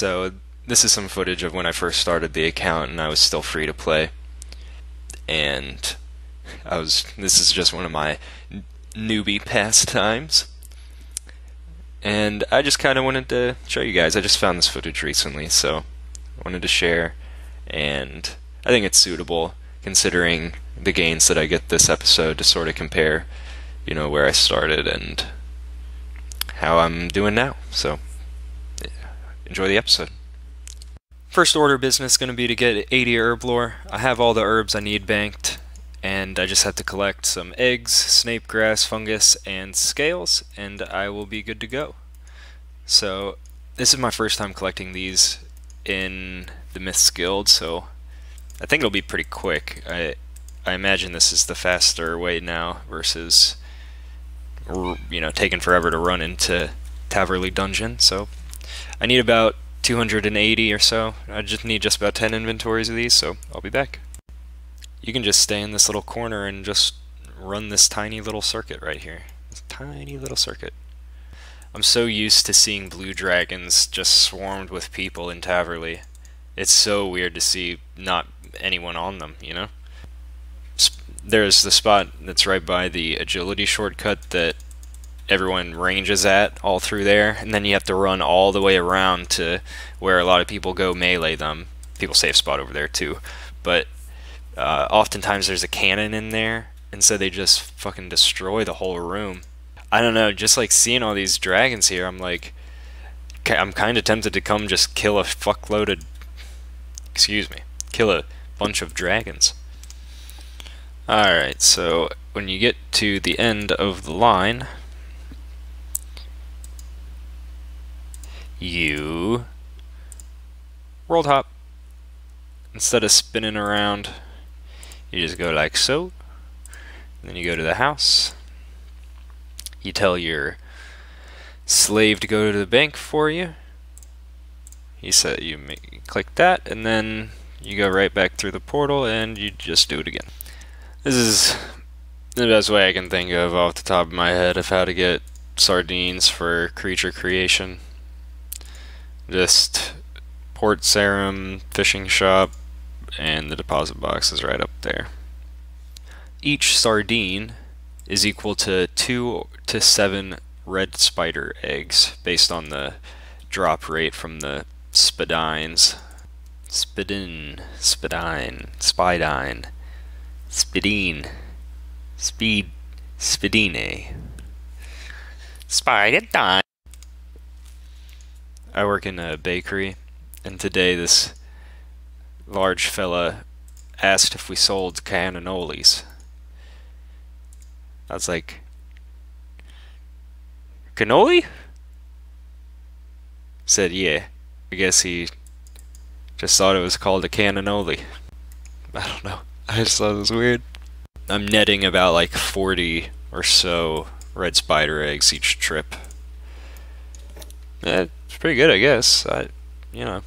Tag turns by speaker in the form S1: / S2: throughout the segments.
S1: So this is some footage of when I first started the account and I was still free to play. And this is just one of my newbie pastimes. And I just kind of wanted to show you guys. I just found this footage recently, so I wanted to share. And I think it's suitable considering the gains that I get this episode to sort of compare, you know, where I started and how I'm doing now. So enjoy the episode. First order of business is going to be to get 80 herb lore. I have all the herbs I need banked, and I just have to collect some eggs, snape grass, fungus, and scales, and I will be good to go. So this is my first time collecting these in the Myths Guild, so I think it'll be pretty quick. I imagine this is the faster way now versus, you know, taking forever to run into Taverley Dungeon. So I need about 280 or so. I just need just about 10 inventories of these, so I'll be back. You can just stay in this little corner and just run this tiny little circuit right here. This tiny little circuit. I'm so used to seeing blue dragons just swarmed with people in Taverley. It's so weird to see not anyone on them, you know? There's the spot that's right by the agility shortcut that everyone ranges at all through there, and then you have to run all the way around to where a lot of people go melee them. People save spot over there too, but oftentimes there's a cannon in there, and so they just fucking destroy the whole room. I don't know, just like seeing all these dragons here, I'm like, I'm kind of tempted to come just kill a fuckload of, kill a bunch of dragons. Alright, so when you get to the end of the line, you world hop. Instead of spinning around, you just go like so, and then you go to the house. You tell your slave to go to the bank for you. You click that, and then you go right back through the portal, and you just do it again. This is the best way I can think of off the top of my head of how to get sardines for creature creation. Just port serum, fishing shop, and the deposit box is right up there. Each sardine is equal to 2 to 7 red spider eggs based on the drop rate from the spadines. Spidine. Spidine. I work in a bakery, and today this large fella asked if we sold cannolis. I was like, cannoli? Said, yeah. I guess he just thought it was called a cannoli. I don't know. I just thought it was weird. I'm netting about like 40 or so red spider eggs each trip. It's pretty good, I guess. You know,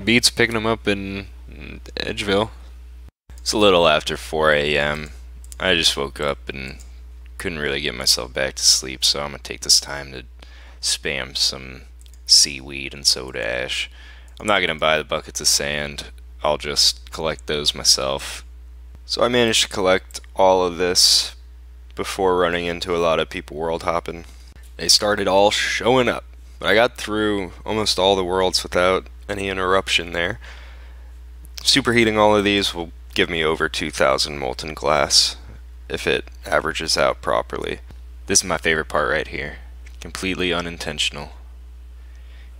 S1: beats picking them up in Edgeville. It's a little after 4 a.m. I just woke up and couldn't really get myself back to sleep, so I'm gonna take this time to spam some seaweed and soda ash. I'm not gonna buy the buckets of sand. I'll just collect those myself. So I managed to collect all of this before running into a lot of people world hopping. They started all showing up, but I got through almost all the worlds without any interruption there. Superheating all of these will give me over 2,000 molten glass if it averages out properly. This is my favorite part right here. Completely unintentional.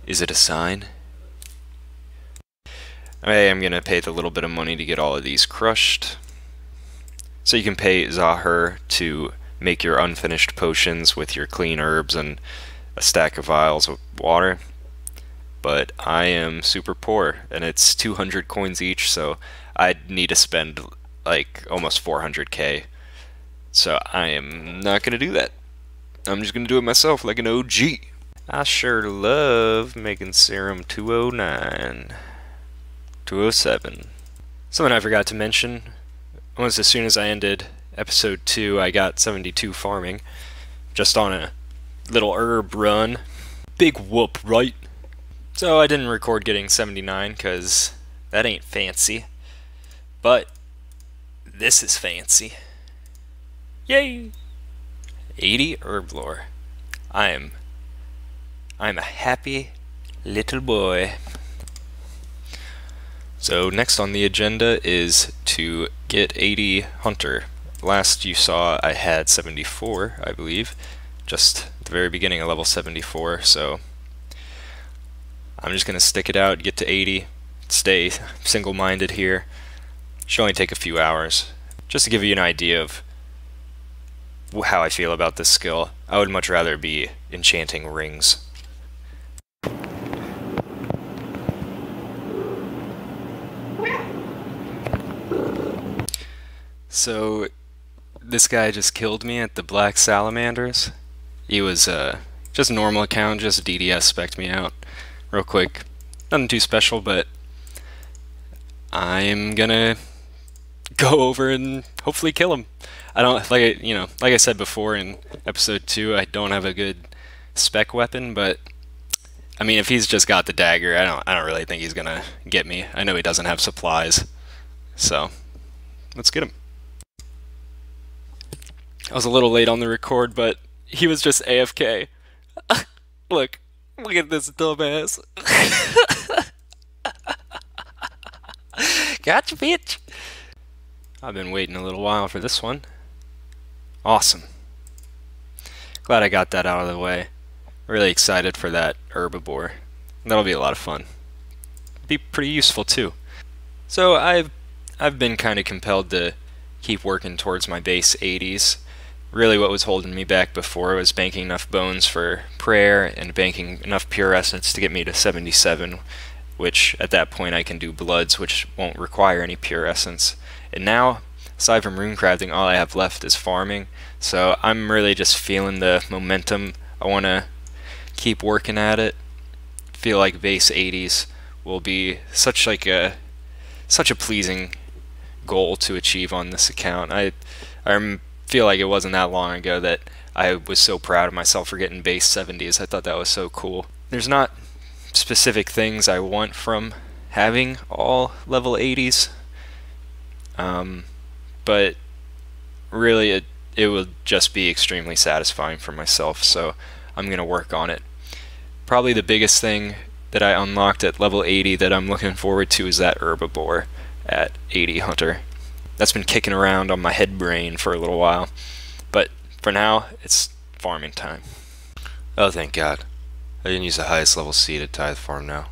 S1: Is it a sign? I am gonna pay the little bit of money to get all of these crushed. So you can pay Zahir to make your unfinished potions with your clean herbs and a stack of vials of water. But I am super poor, and it's 200 coins each, so I'd need to spend like almost 400k. So I am not gonna do that. I'm just gonna do it myself like an OG. I sure love making serum 209. 207. Something I forgot to mention, almost as soon as I ended episode 2, I got 72 farming, just on a little herb run. Big whoop, right? So I didn't record getting 79 because that ain't fancy. But this is fancy. Yay! 80 herb lore. I'm a happy little boy. So next on the agenda is to get 80 hunter. Last you saw I had 74, I believe, just at the very beginning of level 74, so I'm just going to stick it out, get to 80, stay single-minded here. Should only take a few hours. Just to give you an idea of how I feel about this skill, I would much rather be enchanting rings. So this guy just killed me at the Black Salamanders. He was just a normal account, just DDS spec'd me out real quick. Nothing too special, but I'm gonna go over and hopefully kill him. I don't like I said before in episode 2, I don't have a good spec weapon, but I mean if he's just got the dagger, I don't really think he's gonna get me. I know he doesn't have supplies. So let's get him. I was a little late on the record, but he was just AFK. Look at this dumbass. Gotcha, bitch. I've been waiting a little while for this one. Awesome. Glad I got that out of the way. Really excited for that herbivore. That'll be a lot of fun. Be pretty useful too. So I've been kind of compelled to keep working towards my base 80s. Really what was holding me back before was banking enough bones for prayer and banking enough pure essence to get me to 77, which at that point I can do bloods, which won't require any pure essence. And now, aside from runecrafting, all I have left is farming, so I'm really just feeling the momentum. I want to keep working at it. Feel like base 80s will be such a pleasing goal to achieve on this account. I feel like it wasn't that long ago that I was so proud of myself for getting base 70s. I thought that was so cool. There's not specific things I want from having all level 80s, but really it will just be extremely satisfying for myself, so I'm gonna work on it. Probably the biggest thing that I unlocked at level 80 that I'm looking forward to is that herbivore at 80 hunter. That's been kicking around on my head brain for a little while, but for now it's farming time. Oh, thank God. I didn't use the highest level seed at Tithe Farm now.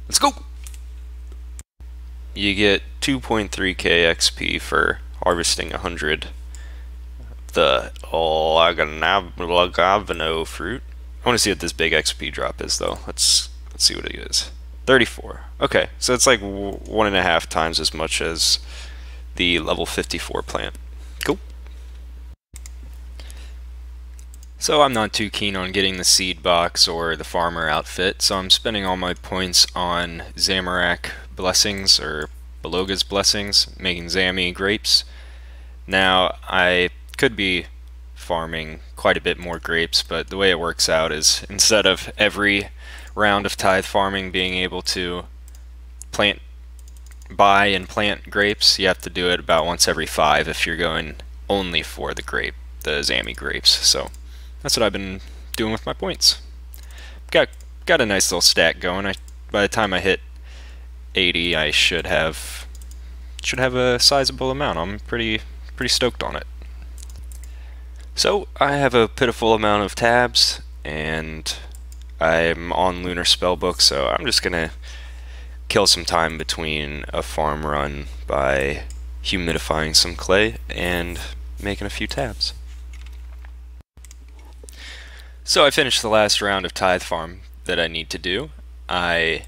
S1: Let's go! You get 2.3k XP for harvesting 100 the Lagavano fruit. I want to see what this big XP drop is though. Let's see what it is. 34. Okay, so it's like 1.5 times as much as the level 54 plant. Cool. So I'm not too keen on getting the seed box or the farmer outfit, so I'm spending all my points on Zamorak blessings or Beloga's blessings, making Zami grapes. Now I could be farming quite a bit more grapes, but the way it works out is instead of every round of tithe farming being able to buy and plant grapes, you have to do it about once every 5 if you're going only for the Zami grapes. So that's what I've been doing with my points. Got a nice little stack going. By the time I hit 80, I should have a sizable amount. I'm pretty stoked on it. So I have a pitiful amount of tabs, and I'm on Lunar Spellbook, so I'm just gonna kill some time between a farm run by humidifying some clay and making a few tabs. So I finished the last round of Tithe Farm that I need to do. I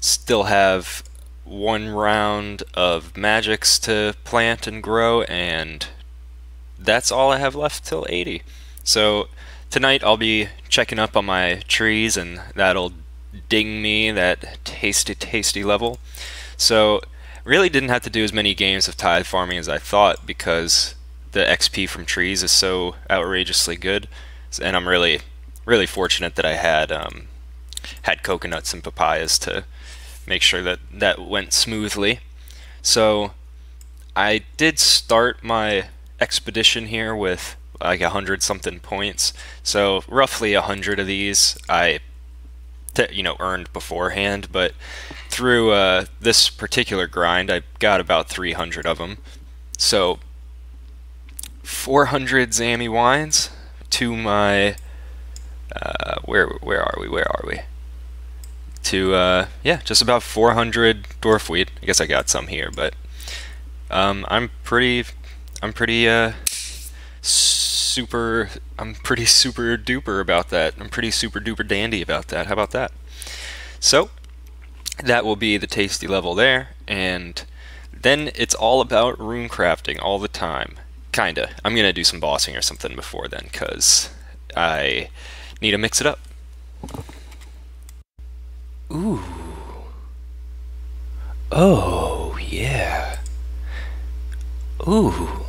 S1: still have 1 round of magics to plant and grow, and that's all I have left till 80. So tonight I'll be checking up on my trees, and that'll ding me that tasty level. So really didn't have to do as many games of tithe farming as I thought, because the XP from trees is so outrageously good, and I'm really fortunate that I had had coconuts and papayas to make sure that that went smoothly. So I did start my expedition here with like 100 something points. So roughly 100 of these I earned beforehand, but through this particular grind I got about 300 of them. So 400 Zammy wines to my where are we? To yeah, just about 400 dwarf wheat. I guess I got some here, but I'm pretty super duper about that. I'm pretty super duper dandy about that. How about that? So that will be the tasty level there, and then it's all about rune crafting all the time. Kinda. I'm gonna do some bossing or something before then, cause I need to mix it up. Ooh. Oh, yeah. Ooh.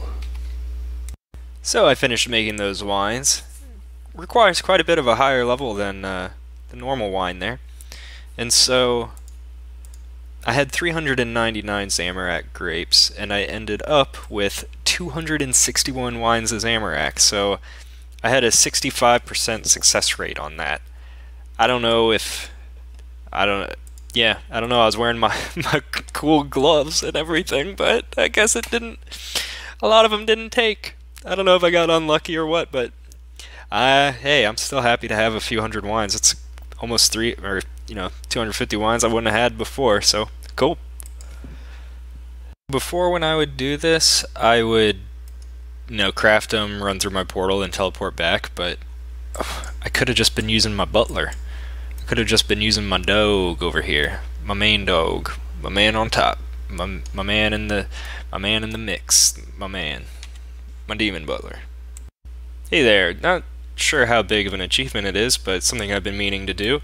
S1: So I finished making those wines. Requires quite a bit of a higher level than the normal wine there. And so I had 399 Zamorak grapes, and I ended up with 261 wines of Zamorak. So I had a 65% success rate on that. I don't know. I was wearing my cool gloves and everything, but I guess it didn't. A lot of them didn't take. I don't know if I got unlucky or what, but hey, I'm still happy to have a few hundred wines. It's almost 250 wines I wouldn't have had before, so cool. Before, when I would do this, I would, craft them, run through my portal, and teleport back, but I could have just been using my butler. I could have just been using my dog over here, my main dog, my man on top, my man in the mix, my demon butler. Hey there, not sure how big of an achievement it is, but it's something I've been meaning to do.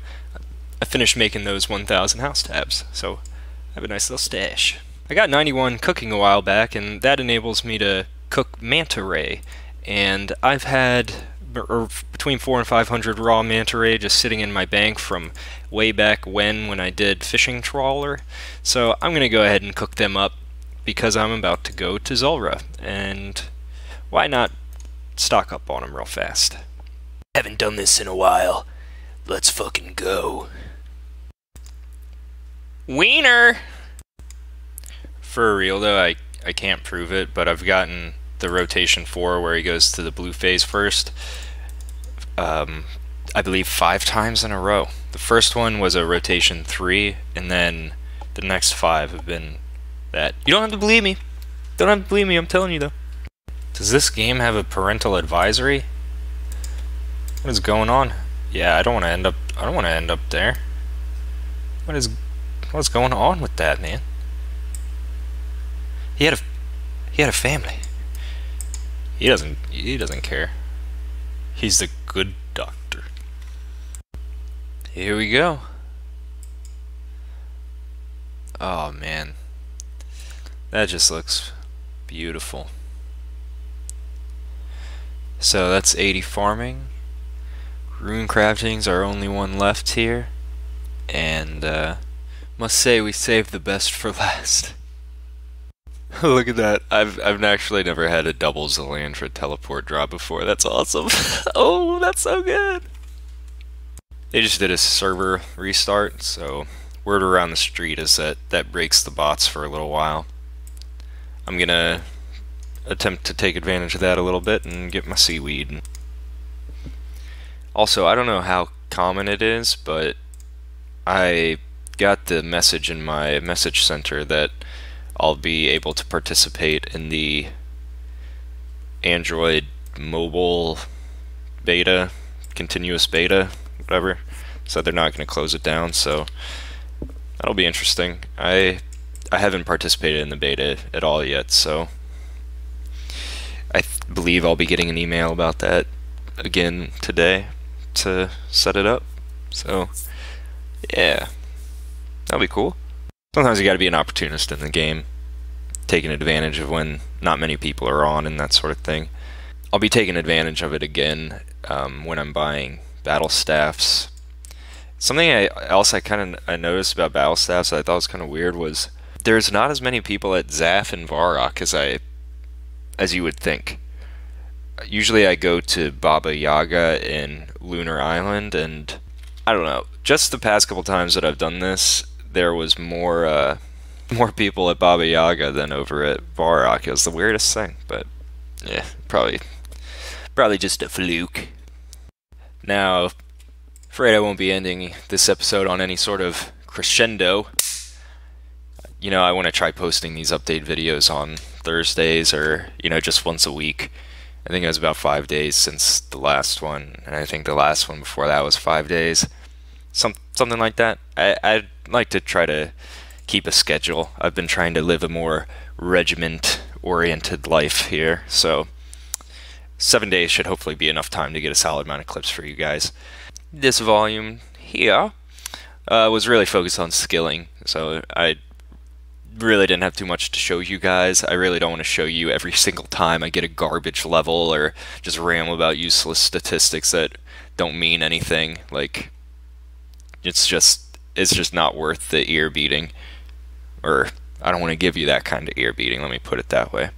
S1: I finished making those 1,000 house tabs, so I have a nice little stash. I got 91 cooking a while back, and that enables me to cook manta ray, and I've had between 400 and 500 raw manta ray just sitting in my bank from way back when I did fishing trawler. So I'm gonna go ahead and cook them up because I'm about to go to Zulrah, and why not stock up on them real fast? Haven't done this in a while. Let's fucking go. Wiener! For real though, I can't prove it, but I've gotten the rotation 4 where he goes to the blue phase first, I believe 5 times in a row. The first one was a rotation 3, and then the next 5 have been that. You don't have to believe me. Don't have to believe me, I'm telling you though. Does this game have a parental advisory? What is going on? Yeah, I don't want to end up there. What's going on with that, man? He had a family. He doesn't care. He's the good doctor. Here we go. Oh man. That just looks beautiful. So that's 80 farming. Rune crafting's our only one left here. And must say we saved the best for last. Look at that. I've actually never had a double Zalandra teleport drop before. That's awesome. Oh, that's so good. They just did a server restart, so word around the street is that breaks the bots for a little while. I'm gonna attempt to take advantage of that a little bit and get my seaweed. Also, I don't know how common it is, but I got the message in my message center that I'll be able to participate in the Android mobile beta, continuous beta, whatever. So they're not going to close it down, so that'll be interesting. I haven't participated in the beta at all yet, so I believe I'll be getting an email about that again today to set it up. So yeah, that'll be cool. Sometimes you gotta be an opportunist in the game, taking advantage of when not many people are on and that sort of thing. I'll be taking advantage of it again when I'm buying battle staffs Something I noticed about battle staffs that I thought was kind of weird was there's not as many people at Zaf and Varrock as you would think. Usually I go to Baba Yaga in Lunar Island, and I don't know. Just the past couple times that I've done this, there was more people at Baba Yaga than over at Varrock. It was the weirdest thing, but yeah, probably just a fluke. Now, afraid I won't be ending this episode on any sort of crescendo. I want to try posting these update videos on Thursdays or, just once a week. I think it was about 5 days since the last one, and I think the last one before that was 5 days. Something like that. I'd like to try to keep a schedule. I've been trying to live a more regiment-oriented life here, so 7 days should hopefully be enough time to get a solid amount of clips for you guys. This volume here was really focused on skilling, so I really didn't have too much to show you guys. I really don't want to show you every single time I get a garbage level or just ramble about useless statistics that don't mean anything. Like, it's just not worth the ear beating. Or, I don't want to give you that kind of ear beating, let me put it that way.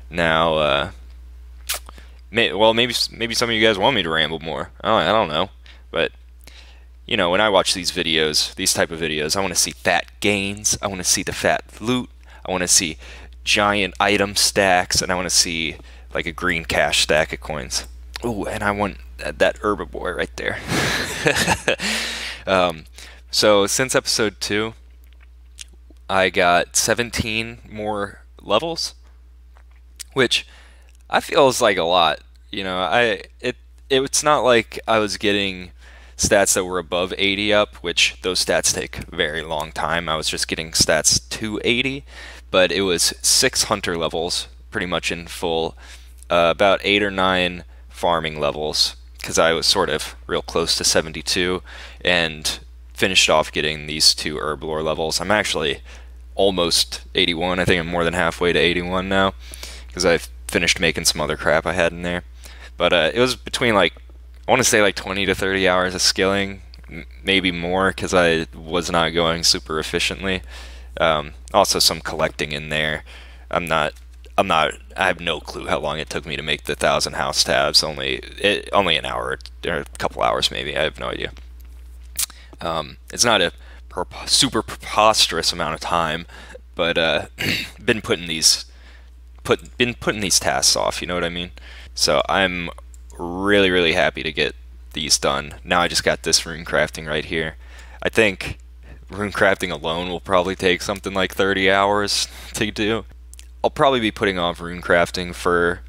S1: Now, maybe some of you guys want me to ramble more. I don't know. But when I watch these videos, these type of videos, I want to see fat gains, I want to see the fat loot, I want to see giant item stacks, and I want to see like a green cash stack of coins. Ooh, and I want that herbivore right there. So since episode 2, I got 17 more levels, which I feel is like a lot. It's not like I was getting stats that were above 80 up, which those stats take a very long time. I was just getting stats to 80, but it was 6 hunter levels pretty much in full, about 8 or 9 farming levels, because I was sort of real close to 72, and finished off getting these 2 herblore levels. I'm actually almost 81. I think I'm more than halfway to 81 now, because I've finished making some other crap I had in there. But it was between I want to say 20 to 30 hours of skilling, maybe more, because I was not going super efficiently. Also some collecting in there. I have no clue how long it took me to make the 1,000 house tabs. Only an hour or a couple hours maybe. I have no idea. It's not a super preposterous amount of time, but been putting these tasks off. You know what I mean? So I'm really, really happy to get these done. Now I just got this rune crafting right here. I think rune crafting alone will probably take something like 30 hours to do. I'll probably be putting off rune crafting for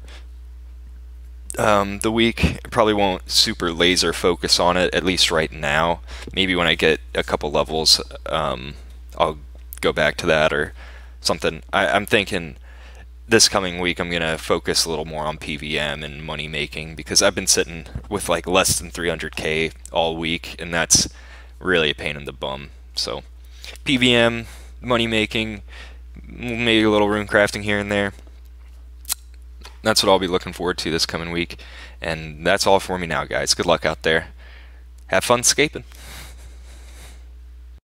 S1: the week. Probably won't super laser focus on it, at least right now. Maybe when I get a couple levels, I'll go back to that or something. I'm thinking this coming week I'm gonna focus a little more on PVM and money making, because I've been sitting with less than 300k all week, and that's really a pain in the bum. So PVM, money making, maybe a little rune crafting here and there. That's what I'll be looking forward to this coming week. And that's all for me now, guys. Good luck out there. Have fun scaping.